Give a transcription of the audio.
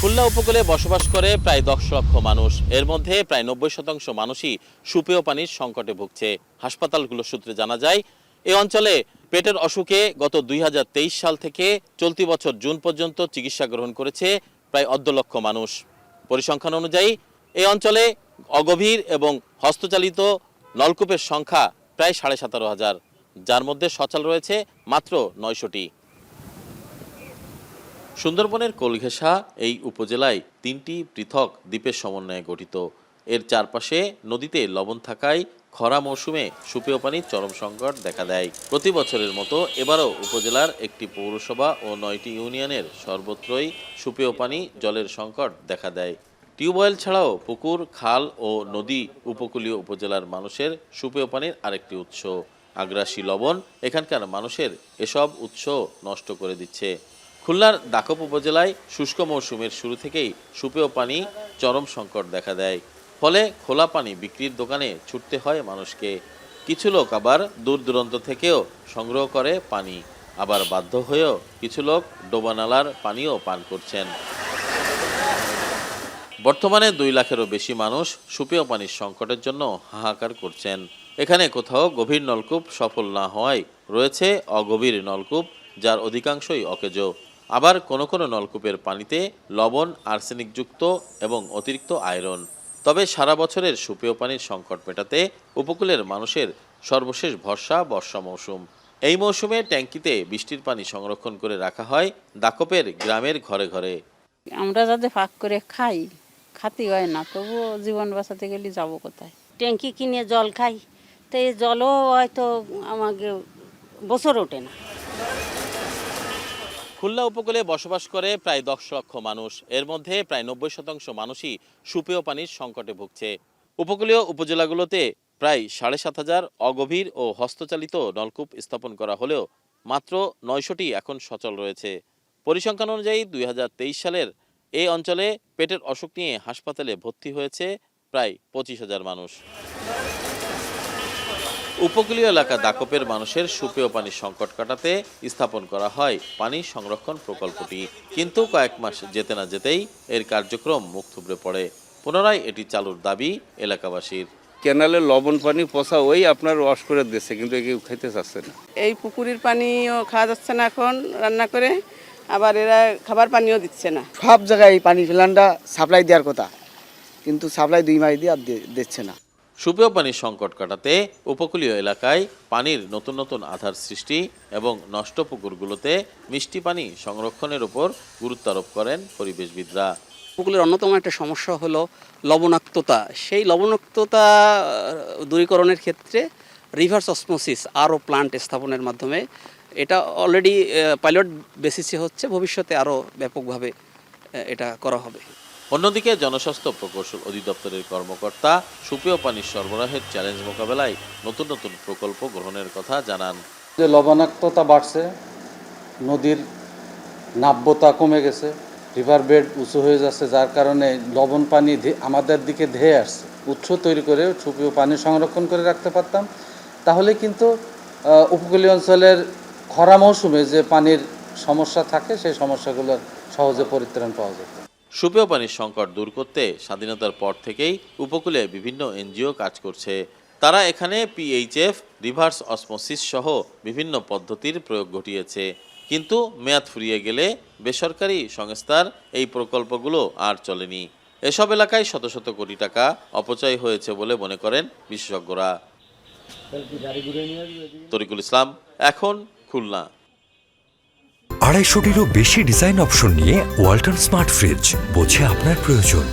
খুলনা উপকূলে বসবাস করে প্রায় ১০ লক্ষ মানুষ। এর মধ্যে প্রায় ৯০% মানুষই সুপেয় পানির সংকটে ভুগছে। হাসপাতালগুলোর সূত্রে জানা যায়, এই অঞ্চলে পেটের অসুখে গত ২০২৩ সাল থেকে চলতি বছর জুন পর্যন্ত চিকিৎসা গ্রহণ করেছে প্রায় ১.৫ লক্ষ মানুষ। পরিসংখ্যান অনুযায়ী এই অঞ্চলে অগভীর এবং হস্তচালিত নলকূপের সংখ্যা প্রায় ১৭,৫০০, যার মধ্যে সচল রয়েছে মাত্র ৯০০টি। সুন্দরবনের কোলঘেঁষা এই উপজেলায় ৩টি পৃথক দ্বীপের সমন্বয়ে গঠিত। এর চারপাশে নদীতে লবণ থাকায় খরা মৌসুমে সুপেয় পানির চরম সংকট দেখা দেয়। প্রতি বছরের মতো এবারও উপজেলার একটি পৌরসভা ও ৯টি ইউনিয়নের সর্বত্রই সুপেয় পানি জলের সংকট দেখা দেয়। টিউবওয়েল ছাড়াও পুকুর, খাল ও নদী উপকূলীয় উপজেলার মানুষের সুপেয় পানির আরেকটি উৎস। আগ্রাসী লবণ এখানকার মানুষের এসব উৎস নষ্ট করে দিচ্ছে। খুলনার দাকপ উপজেলায় শুষ্ক মৌসুমের শুরু থেকেই সুপেয় পানি চরম সংকট দেখা দেয়। ফলে খোলা পানি বিক্রির দোকানে ছুটতে হয় মানুষকে। কিছু লোক আবার দূর দূরান্ত থেকেও সংগ্রহ করে পানি, আবার বাধ্য হয়েও কিছু লোক ডোবানালার পানিও পান করছেন। বর্তমানে ২ লাখেরও বেশি মানুষ সুপেয় পানির সংকটের জন্য হাহাকার করছেন। এখানে কোথাও গভীর নলকূপ সফল না হওয়ায় রয়েছে অগভীর নলকূপ, যার অধিকাংশই অকেজো। আবার কোনো কোনো নলকূপের পানিতে লবণ, আর্সেনিকযুক্ত এবং অতিরিক্ত আয়রন। তবে সারা বছরের সুপেয় পানির সংকট মেটাতে উপকূলের মানুষের সর্বশেষ ভরসা বর্ষা মৌসুম। এই মৌসুমে ট্যাঙ্কিতে বৃষ্টির পানি সংরক্ষণ করে রাখা হয় দাকপের গ্রামের ঘরে ঘরে। আমরা যাতে ফাঁক করে খাই, খাতি হয় না, তবুও জীবন বাঁচাতে গেলে যাবো কোথায়? ট্যাঙ্কি কিনে জল খাই, তো এই জলও হয়তো আমাকে বছর ওঠে না। খুলনা উপকূলে বসবাস করে প্রায় ১০ লক্ষ মানুষ। এর মধ্যে প্রায় ৯০% মানুষই সুপেয় পানির সংকটে ভুগছে। উপকূলীয় উপজেলাগুলোতে প্রায় ৭,৫০০ অগভীর ও হস্তচালিত নলকূপ স্থাপন করা হলেও মাত্র ৯০০টি এখন সচল রয়েছে। পরিসংখ্যান অনুযায়ী ২০২৩ সালের এই অঞ্চলে পেটের অসুখ নিয়ে হাসপাতালে ভর্তি হয়েছে প্রায় ২৫,০০০ মানুষ। উপকূলীয় এলাকা দাকপের মানুষের সুপেয় পানির সংকট কাটাতে স্থাপন করা হয় পানি সংরক্ষণ প্রকল্পটি। কিন্তু কয়েক মাস যেতে না যেতেই এর কার্যক্রম মুখ থুবড়ে পড়ে। পুনরায় এটি চালুর দাবি এলাকাবাসীর। কেনালে লবণ পানি পচা ওই আপনার ওয়াশ করে দিচ্ছে, কিন্তু কেউ খাইতে চাচ্ছে না। এই পুকুরের পানিও খাওয়া যাচ্ছে না এখন রান্না করে, আবার এরা খাবার পানিও দিচ্ছে না। সব জায়গায় এই পানি প্ল্যান্টটা সাপ্লাই দেওয়ার কথা, কিন্তু সাপ্লাই 2 মাস দিয়ে আর দিচ্ছে না। সুপেয় পানির সংকট কাটাতে উপকূলীয় এলাকায় পানির নতুন নতুন আধার সৃষ্টি এবং নষ্ট পুকুরগুলোতে মিষ্টি পানি সংরক্ষণের উপর গুরুত্ব আরোপ করেন পরিবেশবিদরা। উপকূলের অন্যতম একটা সমস্যা হলো লবণাক্ততা। সেই লবণাক্ততা দূরীকরণের ক্ষেত্রে রিভার্স অসমোসিস আরও প্লান্ট স্থাপনের মাধ্যমে, এটা অলরেডি পাইলট বেসিসে হচ্ছে, ভবিষ্যতে আরও ব্যাপকভাবে এটা করা হবে। অন্যদিকে জনস্বাস্থ্য প্রকৌশল অধিদপ্তরের কর্মকর্তা সুপেয় পানির সরবরাহের চ্যালেঞ্জ মোকাবেলায় নতুন নতুন প্রকল্প গ্রহণের কথা জানান। যে লবণাক্ততা বাড়ছে, নদীর নাব্যতা কমে গেছে, রিভার বেড উঁচু হয়ে যাচ্ছে, যার কারণে লবণ পানি আমাদের দিকে ধেয়ে আসছে। উৎস তৈরি করে সুপেয় পানি সংরক্ষণ করে রাখতে পারতাম, তাহলে কিন্তু উপকূলীয় অঞ্চলের খরা মৌসুমে যে পানির সমস্যা থাকে, সেই সমস্যাগুলোর সহজে পরিত্রাণ পাওয়া যেত। সুপেয় পানির সংকট দূর করতে স্বাধীনতার পর থেকেই উপকূলে বিভিন্ন এনজিও কাজ করছে। তারা এখানে পিএইচএফ, রিভার্স অসমোসিস সহ বিভিন্ন পদ্ধতির প্রয়োগ ঘটিয়েছে। কিন্তু মেয়াদ ফুরিয়ে গেলে বেসরকারি সংস্থার এই প্রকল্পগুলো আর চলেনি। এসব এলাকায় শত শত কোটি টাকা অপচয় হয়েছে বলে মনে করেন বিশেষজ্ঞরা। তরিকুল ইসলাম, এখন খুলনা। ২৫০টিরও বেশি ডিজাইন অপশন নিয়ে ওয়ালটন স্মার্ট ফ্রিজ, বোঝে আপনার প্রয়োজন।